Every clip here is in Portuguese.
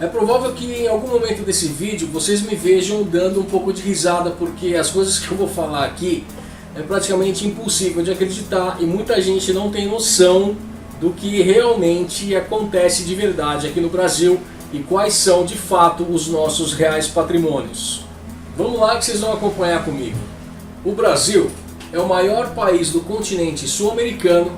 É provável que em algum momento desse vídeo vocês me vejam dando um pouco de risada, porque as coisas que eu vou falar aqui é praticamente impossível de acreditar e muita gente não tem noção do que realmente acontece de verdade aqui no Brasil e quais são de fato os nossos reais patrimônios. Vamos lá que vocês vão acompanhar comigo. O Brasil é o maior país do continente sul-americano,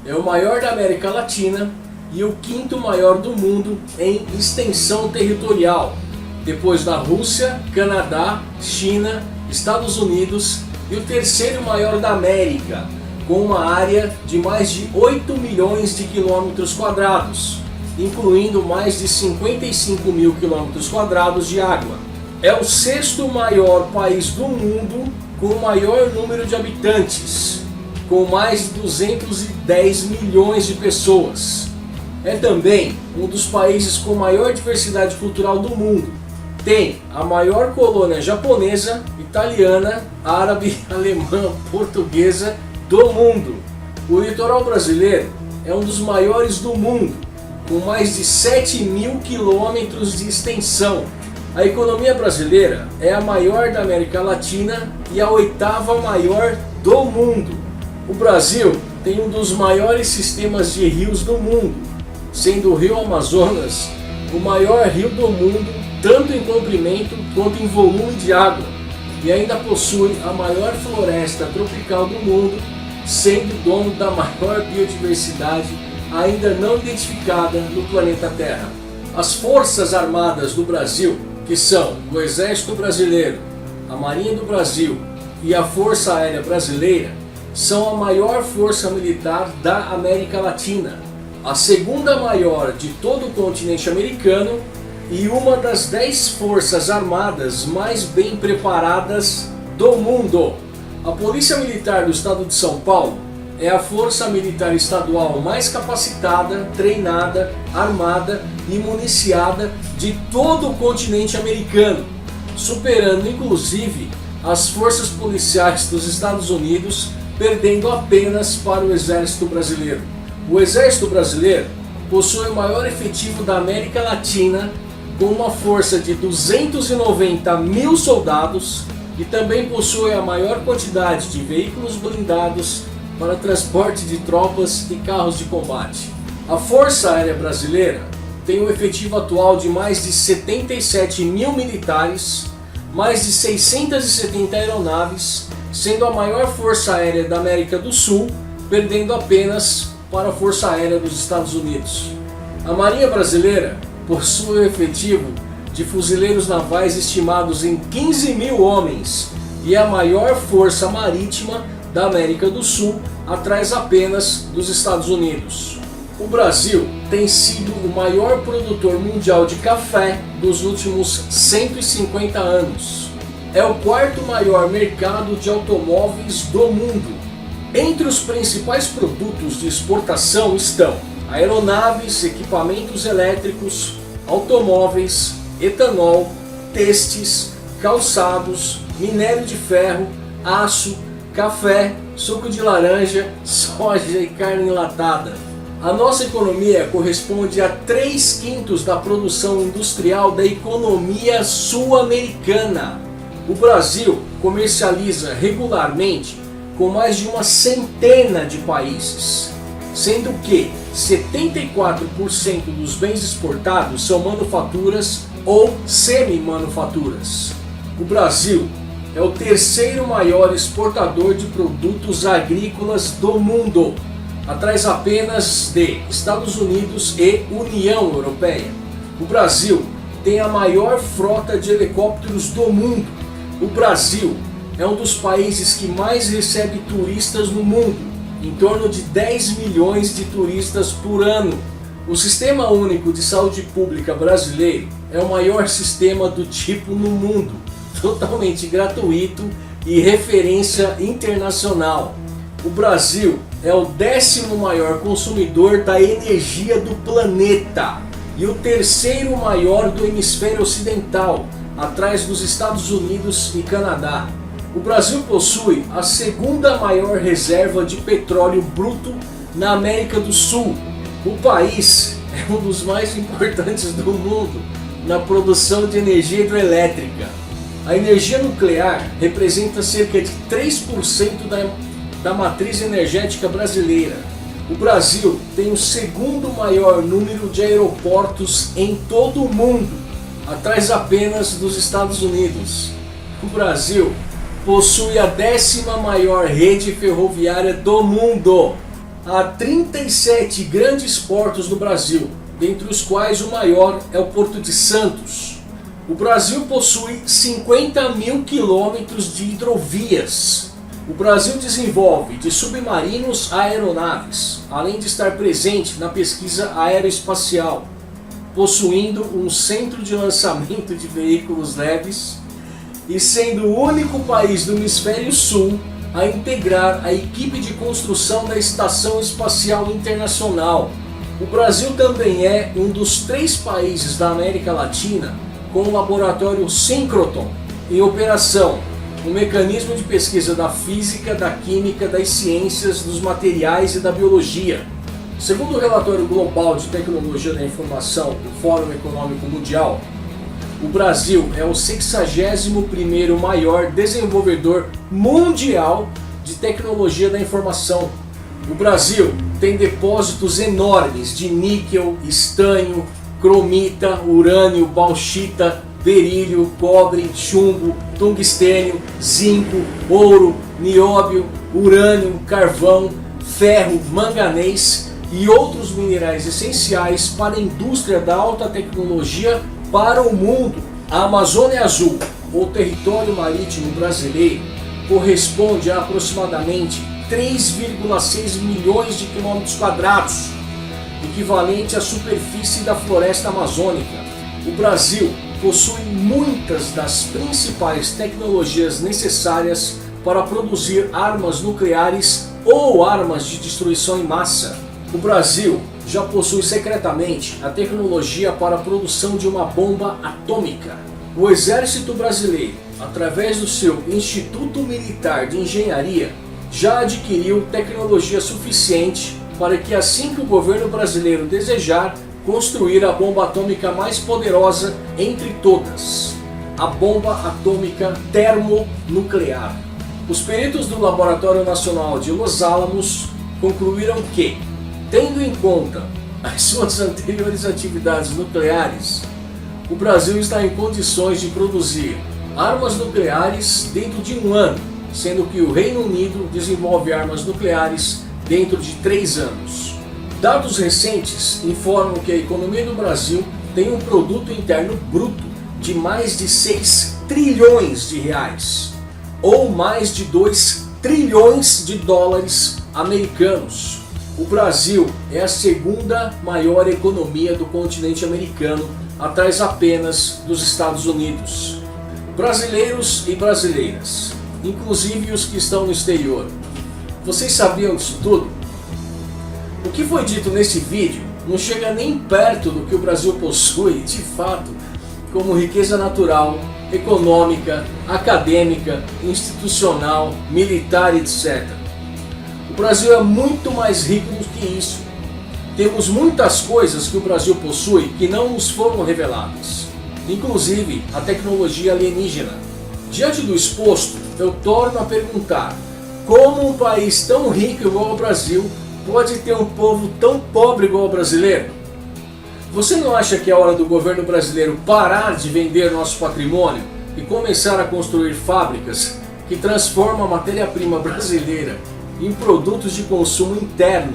é o maior da América Latina e o quinto maior do mundo em extensão territorial, depois da Rússia, Canadá, China, Estados Unidos, e o terceiro maior da América, com uma área de mais de 8 milhões de quilômetros quadrados, incluindo mais de 55 mil quilômetros quadrados de água. É o sexto maior país do mundo com o maior número de habitantes, com mais de 210 milhões de pessoas. É também um dos países com maior diversidade cultural do mundo. Tem a maior colônia japonesa, italiana, árabe, alemã, portuguesa do mundo. O litoral brasileiro é um dos maiores do mundo, com mais de 7 mil quilômetros de extensão. A economia brasileira é a maior da América Latina e a oitava maior do mundo. O Brasil tem um dos maiores sistemas de rios do mundo, sendo o Rio Amazonas o maior rio do mundo, tanto em comprimento quanto em volume de água, e ainda possui a maior floresta tropical do mundo, sendo dono da maior biodiversidade ainda não identificada no planeta Terra. As Forças Armadas do Brasil, que são o Exército Brasileiro, a Marinha do Brasil e a Força Aérea Brasileira, são a maior força militar da América Latina, a segunda maior de todo o continente americano e uma das 10 forças armadas mais bem preparadas do mundo. A Polícia Militar do Estado de São Paulo é a força militar estadual mais capacitada, treinada, armada e municiada de todo o continente americano, superando inclusive as forças policiais dos Estados Unidos, perdendo apenas para o Exército Brasileiro. O Exército Brasileiro possui o maior efetivo da América Latina, com uma força de 290 mil soldados, e também possui a maior quantidade de veículos blindados para transporte de tropas e carros de combate. A Força Aérea Brasileira tem um efetivo atual de mais de 77 mil militares, mais de 670 aeronaves, sendo a maior força aérea da América do Sul, perdendo apenas para a Força Aérea dos Estados Unidos. A Marinha Brasileira possui um efetivo de fuzileiros navais estimados em 15 mil homens e é a maior força marítima da América do Sul, atrás apenas dos Estados Unidos. O Brasil tem sido o maior produtor mundial de café dos últimos 150 anos. É o quarto maior mercado de automóveis do mundo. Entre os principais produtos de exportação estão aeronaves, equipamentos elétricos, automóveis, etanol, têxteis, calçados, minério de ferro, aço, café, suco de laranja, soja e carne enlatada. A nossa economia corresponde a 3/5 da produção industrial da economia sul-americana. O Brasil comercializa regularmente com mais de uma centena de países, sendo que 74% dos bens exportados são manufaturas ou semi-manufaturas. O Brasil é o terceiro maior exportador de produtos agrícolas do mundo, atrás apenas de Estados Unidos e União Europeia. O Brasil tem a maior frota de helicópteros do mundo. O Brasil é um dos países que mais recebe turistas no mundo, em torno de 10 milhões de turistas por ano. O Sistema Único de Saúde Pública brasileiro é o maior sistema do tipo no mundo, totalmente gratuito e referência internacional. O Brasil é o 10º maior consumidor da energia do planeta e o terceiro maior do hemisfério ocidental, atrás dos Estados Unidos e Canadá. O Brasil possui a segunda maior reserva de petróleo bruto na América do Sul. O país é um dos mais importantes do mundo na produção de energia hidrelétrica. A energia nuclear representa cerca de 3% da matriz energética brasileira. O Brasil tem o segundo maior número de aeroportos em todo o mundo, atrás apenas dos Estados Unidos. O Brasil possui a 10ª maior rede ferroviária do mundo. Há 37 grandes portos no Brasil, dentre os quais o maior é o Porto de Santos. O Brasil possui 50.000 quilômetros de hidrovias. O Brasil desenvolve de submarinos a aeronaves, além de estar presente na pesquisa aeroespacial, possuindo um centro de lançamento de veículos leves e sendo o único país do Hemisfério Sul a integrar a equipe de construção da Estação Espacial Internacional. O Brasil também é um dos 3 países da América Latina com o laboratório Synchrotron em operação, um mecanismo de pesquisa da física, da química, das ciências, dos materiais e da biologia. Segundo o relatório global de tecnologia da informação do Fórum Econômico Mundial, o Brasil é o 61º maior desenvolvedor mundial de tecnologia da informação. O Brasil tem depósitos enormes de níquel, estanho, cromita, urânio, bauxita, berílio, cobre, chumbo, tungstênio, zinco, ouro, nióbio, urânio, carvão, ferro, manganês e outros minerais essenciais para a indústria da alta tecnologia para o mundo. A Amazônia Azul, ou território marítimo brasileiro, corresponde a aproximadamente 3,6 milhões de quilômetros quadrados, equivalente à superfície da floresta amazônica. O Brasil possui muitas das principais tecnologias necessárias para produzir armas nucleares ou armas de destruição em massa. O Brasil já possui secretamente a tecnologia para a produção de uma bomba atômica. O Exército Brasileiro, através do seu Instituto Militar de Engenharia, já adquiriu tecnologia suficiente para que, assim que o governo brasileiro desejar, construir a bomba atômica mais poderosa entre todas, a bomba atômica termonuclear. Os peritos do Laboratório Nacional de Los Alamos concluíram que, tendo em conta as suas anteriores atividades nucleares, o Brasil está em condições de produzir armas nucleares dentro de 1 ano, sendo que o Reino Unido desenvolve armas nucleares dentro de 3 anos. Dados recentes informam que a economia do Brasil tem um produto interno bruto de mais de 6 trilhões de reais, ou mais de 2 trilhões de dólares americanos. O Brasil é a 2ª maior economia do continente americano, atrás apenas dos Estados Unidos. Brasileiros e brasileiras, inclusive os que estão no exterior, vocês sabiam disso tudo? O que foi dito nesse vídeo não chega nem perto do que o Brasil possui, de fato, como riqueza natural, econômica, acadêmica, institucional, militar, etc. O Brasil é muito mais rico do que isso. Temos muitas coisas que o Brasil possui que não nos foram reveladas, inclusive a tecnologia alienígena. Diante do exposto, eu torno a perguntar: como um país tão rico igual ao Brasil pode ter um povo tão pobre igual ao brasileiro? Você não acha que é hora do governo brasileiro parar de vender nosso patrimônio e começar a construir fábricas que transformam a matéria-prima brasileira em produtos de consumo interno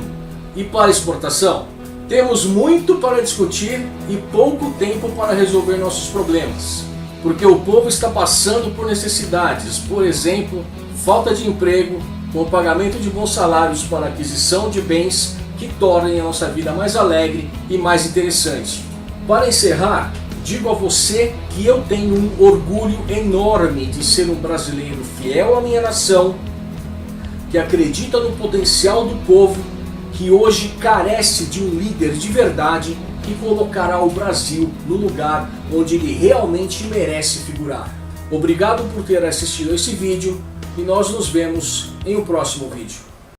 e para exportação? Temos muito para discutir e pouco tempo para resolver nossos problemas, porque o povo está passando por necessidades, por exemplo, falta de emprego, com o pagamento de bons salários para aquisição de bens que tornem a nossa vida mais alegre e mais interessante. Para encerrar, digo a você que eu tenho um orgulho enorme de ser um brasileiro fiel à minha nação, que acredita no potencial do povo, que hoje carece de um líder de verdade que colocará o Brasil no lugar onde ele realmente merece figurar. Obrigado por ter assistido esse vídeo e nós nos vemos em um próximo vídeo.